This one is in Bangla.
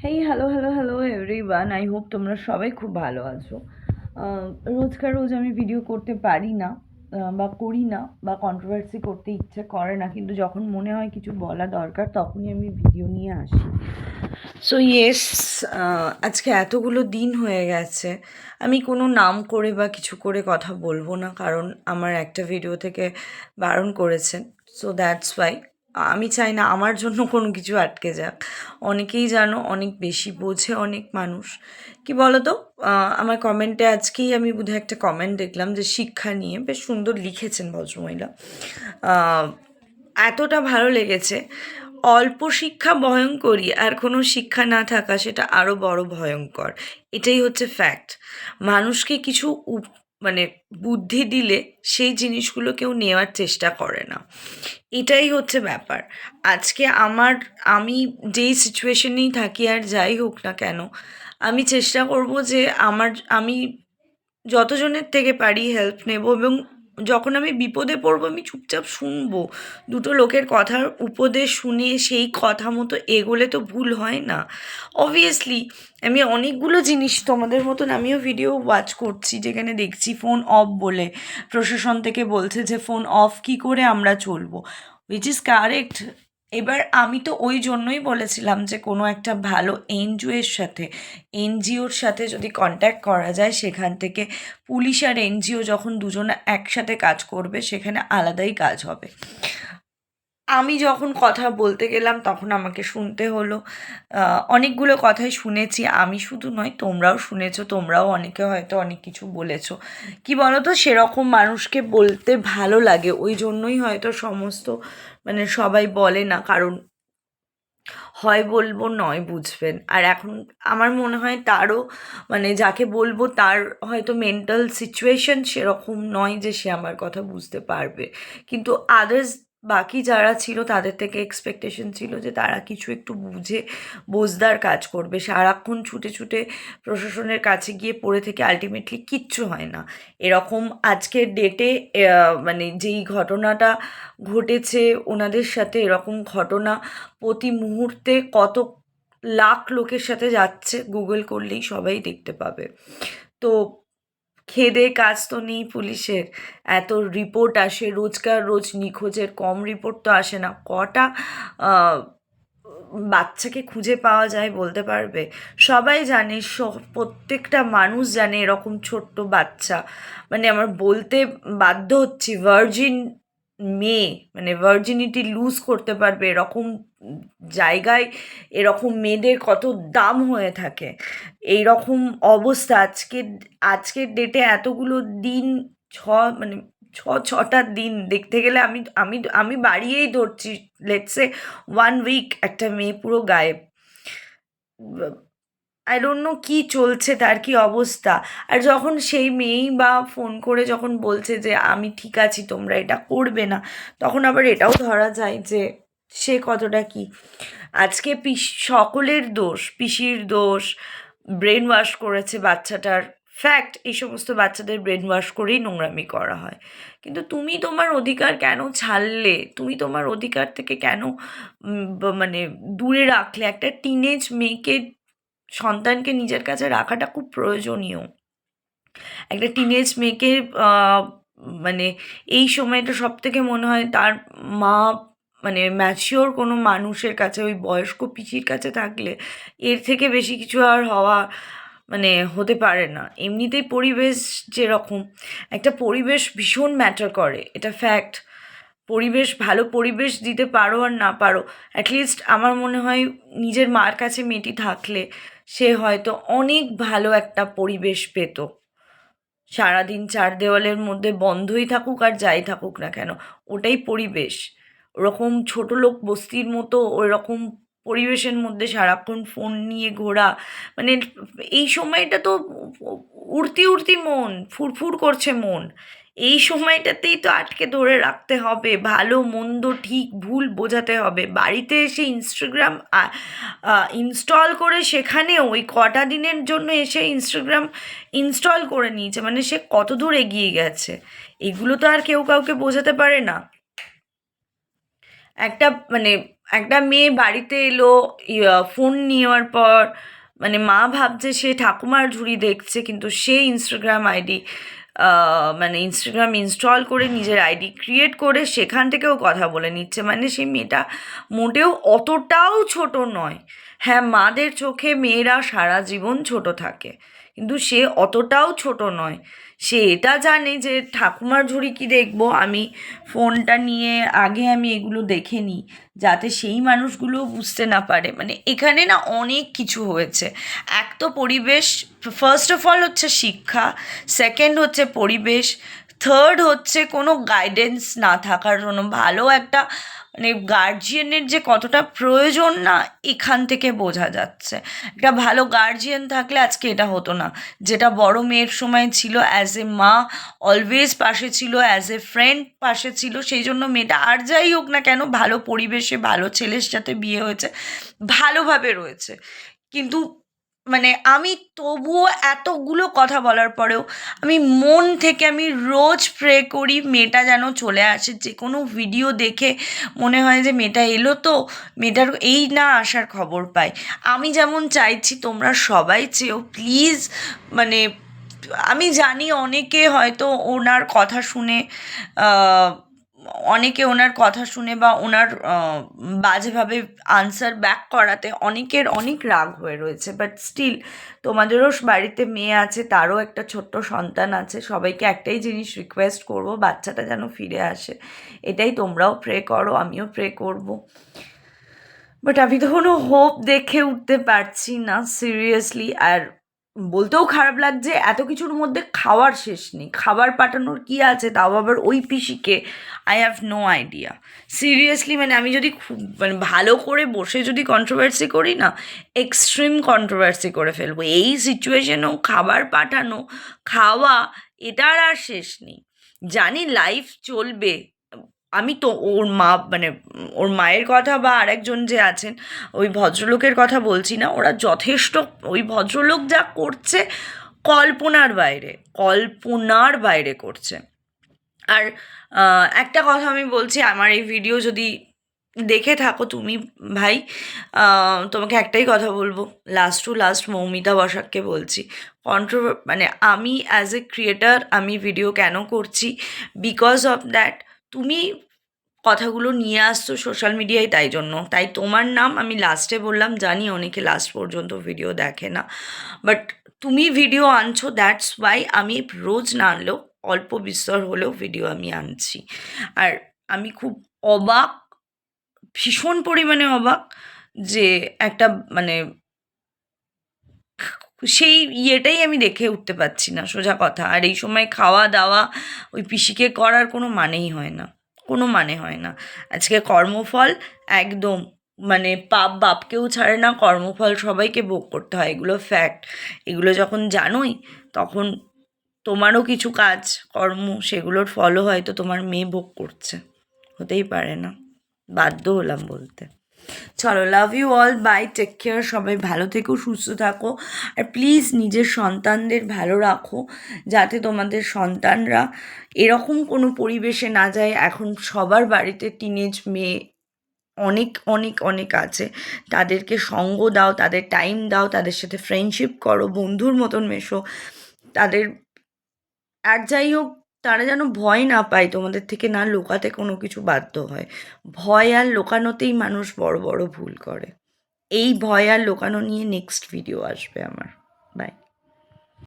Hey hello everyone, I hope তোমরা সবাই খুব ভালো আছো। রোজকার রোজ আমি ভিডিও করতে পারি না বা করি না, বা কন্ট্রোভার্সি করতে ইচ্ছে করে না, কিন্তু যখন মনে হয় কিছু বলা দরকার তখনই আমি ভিডিও নিয়ে আসি। সো ইয়েস, আজকে এতগুলো দিন হয়ে গেছে, আমি কোনো নাম করে বা কিছু করে কথা বলবো না, কারণ আমার একটা ভিডিও থেকে বারণ করেছেন। সো দ্যাটস ওয়াই আমি চাই না আমার জন্য কোনো কিছু আটকে যাক। অনেকেই জানো, অনেক বেশি বোঝে অনেক মানুষ। কি বলো তো, আমার কমেন্টে আজকেই আমি বোধহয় একটা কমেন্ট দেখলাম যে শিক্ষা নিয়ে বেশ সুন্দর লিখেছেন ভদ্রমহিলা। আহ, এতটা ভালো লেগেছে। অল্প শিক্ষা ভয়ঙ্করী, আর কোনো শিক্ষা না থাকা সেটা আরও বড় ভয়ঙ্কর। এটাই হচ্ছে ফ্যাক্ট। মানুষকে কিছু মানে বুদ্ধি দিলে সেই জিনিসগুলো কেউ নেওয়ার চেষ্টা করে না, এটাই হচ্ছে ব্যাপার। আজকে আমি যেই সিচুয়েশনেই থাকি আর যাই হোক না কেন, আমি চেষ্টা করব যে আমি যতজনের থেকে পারি হেল্প নেব, এবং যখন আমি বিপদে পড়বো আমি চুপচাপ শুনবো। দুটো লোকের কথার উপদেশ শুনে সেই কথা মতো এগোলে তো ভুল হয় না। অবভিয়াসলি আমি অনেকগুলো জিনিস তোমাদের মতন আমিও ভিডিও ওয়াচ করছি, যেখানে দেখছি ফোন অফ বলে প্রশাসন থেকে বলছে যে ফোন অফ কী করে আমরা চলবো, উইচ ইজ কারেক্ট। এবার আমি তো ওই জন্যই বলেছিলাম যে কোনো একটা ভালো এনজিওর সাথে যদি কন্ট্যাক্ট করা যায়, সেখান থেকে পুলিশ আর এনজিও যখন দুজনে একসাথে কাজ করবে সেখানে আলাদাই কাজ হবে। আমি যখন কথা বলতে গেলাম তখন আমাকে শুনতে হলো। অনেকগুলো কথাই শুনেছি, আমি শুধু নয়, তোমরাও শুনেছো, তোমরাও অনেকে হয়তো অনেক কিছু বলেছো। কি বলো তো, সেরকম মানুষকে বলতে ভালো লাগে, ওই জন্যই হয়তো সমস্ত মানে সবাই বলে না, কারণ হয় বলবো নয় বুঝবেন। আর এখন আমার মনে হয় তারও মানে যাকে বলবো তার হয়তো মেন্টাল সিচুয়েশন সেরকম নয় যে সে আমার কথা বুঝতে পারবে, কিন্তু আদার্স বাকি যারা ছিল তাদের থেকে এক্সপেকটেশন ছিল যে তারা কিছু একটু বুঝে বোঝদার কাজ করবে। সারাক্ষণ ছুটে ছুটে প্রশাসনের কাছে গিয়ে পড়ে থেকে আলটিমেটলি কিচ্ছু হয় না। এরকম আজকের ডেটে মানে যেই ঘটনাটা ঘটেছে ওনাদের সাথে, এরকম ঘটনা প্রতি মুহূর্তে কত লাখ লোকের সাথে যাচ্ছে গুগল করলেই সবাই দেখতে পাবে। তো খেদে কাজ তো নেই পুলিশের, এত রিপোর্ট আসে রোজকার রোজ, নিখোঁজের কম রিপোর্ট তো আসে না। কটা আহ, বাচ্চাকে খুঁজে পাওয়া যায় বলতে পারবে? সবাই জানে, প্রত্যেকটা মানুষ জানে এরকম ছোট্ট বাচ্চা, মানে আমার বলতে বাধ্য হচ্ছি, ভার্জিন মেয়ে, মানে ভার্জিনিটি লুজ করতে পারবে এরকম জায়গায় এরকম মেয়েদের কত দাম হয়ে থাকে। এই রকম অবস্থা আজকের ডেটে এতগুলো দিন, ছ মানে ছটা দিন দেখতে গেলে আমি আমি আমি বাড়িয়েই ধরছি, লেটসে 1 উইক একটা মেয়ে পুরো গায়েব। আই ডোন্ট নো কী চলছে, তার কি অবস্থা। আর যখন সেই মেয়েই বা ফোন করে যখন বলছে যে আমি ঠিক আছি, তোমরা এটা করবে না, তখন আবার এটাও ধরা যায় যে সে কতটা কি। আজকে সকলের দোষ, পিসির দোষ, ব্রেন ওয়াশ করেছে বাচ্চাটার। ফ্যাক্ট, এই সমস্ত বাচ্চাদের ব্রেন ওয়াশ করেই নোংরামি করা হয়। কিন্তু তুমি তোমার অধিকার কেন ছাড়লে? তুমি তোমার অধিকার থেকে কেন মানে দূরে রাখলে? একটা টিনেজ মেয়েকে, সন্তানকে নিজের কাছে রাখাটা খুব প্রয়োজনীয়। একটা টিনেজ মেয়েকে আহ, মানে এই সময়টা সব থেকে মনে হয় তার মা, মানে ম্যাচিওর কোনো মানুষের কাছে, ওই বয়স্ক পিসির কাছে থাকলে এর থেকে বেশি কিছু আর হওয়া মানে হতে পারে না। এমনিতেই পরিবেশ যেরকম, একটা পরিবেশ ভীষণ ম্যাটার করে, এটা ফ্যাক্ট। পরিবেশ, ভালো পরিবেশ দিতে পারো আর না পারো, অ্যাটলিস্ট আমার মনে হয় নিজের মার কাছে মেয়েটি থাকলে সে হয়তো অনেক ভালো একটা পরিবেশ পেত। সারাদিন চার দেওয়ালের মধ্যে বন্ধই থাকুক আর যাই থাকুক না কেন, ওটাই পরিবেশ। ওরকম ছোট লোক বস্তির মতো ওইরকম পরিবেশের মধ্যে সারাক্ষণ ফোন নিয়ে ঘোরা, মানে এই সময়টা তো উড়তি উড়তি মন, ফুরফুর করছে মন। এই সময়টাতেই তো আটকে ধরে রাখতে হবে, ভালো মন্দ ঠিক ভুল বোঝাতে হবে। বাড়িতে এসে ইনস্টাগ্রাম ইনস্টল করে, সেখানেও ওই কটা দিনের জন্য এসে ইনস্টাগ্রাম ইনস্টল করে নিয়েছে, মানে সে কত দূর এগিয়ে গেছে। এগুলো তো আর কেউ কাউকে বোঝাতে পারে না। একটা মানে একটা মেয়ে বাড়িতে এলো, ফোন নেওয়ার পর মানে মা ভাবছে সে ঠাকুমার ঝুড়ি দেখছে, কিন্তু সে ইনস্টাগ্রাম আইডি মানে ইনস্টাগ্রাম ইনস্টল করে নিজের আইডি ক্রিয়েট করে সেখান থেকেও কথা বলে নিচ্ছে। মানে সেই মেয়েটা মোটেও অতটাও ছোট নয়। হ্যাঁ, মাদের চোখে মেয়েরা সারা জীবন ছোট থাকে, কিন্তু সে অতটাও ছোট নয়। সে এটা জানে যে ঠাকুমার ঝুড়ি কি দেখবো, আমি ফোনটা নিয়ে আগে আমি এগুলো দেখে নিই, যাতে সেই মানুষগুলো বুঝতে না পারে। মানে এখানে না অনেক কিছু হয়েছে। এক তো পরিবেশ, ফার্স্ট অফ অল হচ্ছে শিক্ষা, সেকেন্ড হচ্ছে পরিবেশ, থার্ড হচ্ছে কোনো গাইডেন্স না থাকার জন্য। ভালো একটা মানে গার্জিয়ানের যে কতটা প্রয়োজন না, এখান থেকে বোঝা যাচ্ছে। একটা ভালো গার্জিয়ান থাকলে আজকে এটা হতো না, যেটা বড় মেয়ের সময় ছিল। অ্যাজ এ মা অলওয়েজ পাশে ছিল, অ্যাজ এ ফ্রেন্ড পাশে ছিল, সেই জন্য মেয়েটা আর যাই হোক না কেন ভালো পরিবেশে ভালো ছেলের সাথে বিয়ে হয়েছে, ভালোভাবে রয়েছে। কিন্তু মানে আমি তবুও এতগুলো কথা বলার পরেও আমি মন থেকে আমি রোজ প্রে করি মেয়েটা যেন চলে আসে। যে কোনো ভিডিও দেখে মনে হয় যে মেয়েটা এলো, তো মেয়েটার এই না আসার খবর পাই। আমি যেমন চাইছি তোমরা সবাই চেয়েও প্লিজ। মানে আমি জানি অনেকে হয়তো ওনার কথা শুনে অনেকে ওনার কথা শুনে বা ওনার বাজেভাবে আনসার ব্যাক করাতে অনেকের অনেক রাগ হয়ে রয়েছে, বাট স্টিল তোমাদেরও বাড়িতে মেয়ে আছে, তারও একটা ছোট্ট সন্তান আছে। সবাইকে একটাই জিনিস রিকোয়েস্ট করব, বাচ্চাটা যেন ফিরে আসে। এটাই তোমরাও প্রে করো, আমিও প্রে করব। বাট আমি তো কোনো হোপ দেখে উঠতে পারছি না সিরিয়াসলি। আর বলতেও খারাপ লাগছে, এত কিছুর মধ্যে খাওয়ার শেষ নেই। খাবার পাঠানোর কি আছে, তাও আবার ওই পিসিকে, I have no idea seriously. মানে আমি যদি খুব মানে ভালো করে বসে যদি কন্ট্রোভার্সি করি না, এক্সট্রিম কন্ট্রোভার্সি করে ফেলবো। এই সিচুয়েশনেও খাবার পাঠানো, খাওয়া, এটার আর শেষ নেই। জানি লাইফ চলবে। আমি তো ওর মা মানে ওর মায়ের কথা বা আরেকজন যে আছেন ওই ভদ্রলোকের কথা বলছি না, ওরা যথেষ্ট, ওই ভদ্রলোক যা করছে কল্পনার বাইরে, কল্পনার বাইরে করছে। আর একটা কথা আমি বলছি, আমার এই ভিডিও যদি দেখে থাকো তুমি ভাই, তোমাকে একটাই কথা বলবো, লাস্ট টু লাস্ট মৌমিতা বসাককে বলছি, মানে আমি অ্যাজ এ ক্রিয়েটার আমি ভিডিও কেন করছি, বিকজ অফ দ্যাট তুমি কথাগুলো নিয়ে আসছো সোশ্যাল মিডিয়ায়, তাই জন্য। তাই তোমার নাম আমি লাস্টে বললাম, জানি অনেকে লাস্ট পর্যন্ত ভিডিও দেখে না, বাট তুমি ভিডিও আনছো, দ্যাটস ওয়াই আমি রোজ না আনলেও অল্প বিস্তর হলেও ভিডিও আমি আনছি। আর আমি খুব অবাক, ভীষণ পরিমাণে অবাক যে একটা মানে সেই ইয়েটাই আমি দেখে উঠতে পারছি না, সোজা কথা। আর এই সময় খাওয়া দাওয়া ওই পিসিকে করার কোনো মানেই হয় না, কোনো মানে হয় না। আজকে কর্মফল একদম মানে পাপ বাপকেও ছাড়ে না, কর্মফল সবাইকে ভোগ করতে হয়, এগুলো ফ্যাক্ট। এগুলো যখন জানোই, তখন তোমারও কিছু কাজ কর্ম সেগুলোর ফলও হয়তো তোমার মেয়ে ভোগ করছে, হতেই পারে না, বাধ্য হলাম বলতে। চলো, love you all, bye, take care, সবাই ভালো থেকো, সুস্থ থাকো। আর প্লিজ নিজের সন্তানদের ভালো রাখো, যাতে তোমাদের সন্তানরা এরকম কোনো পরিবেশে না যায়। এখন সবার বাড়িতে টিনেজ মেয়ে অনেক অনেক অনেক আছে, তাদেরকে সঙ্গ দাও, তাদের টাইম দাও, তাদের সাথে ফ্রেন্ডশিপ করো, বন্ধুর মতন মেশো তাদের। আর যাই হোক, তারা যেন ভয় না পায় তোমাদের থেকে, না লুকাতে কোনো কিছু বাধ্য হয়। ভয় আর লুকানোতেই মানুষ বড় বড় ভুল করে। এই ভয় আর লুকানো নিয়ে নেক্সট ভিডিও আসবে আমার। বাই।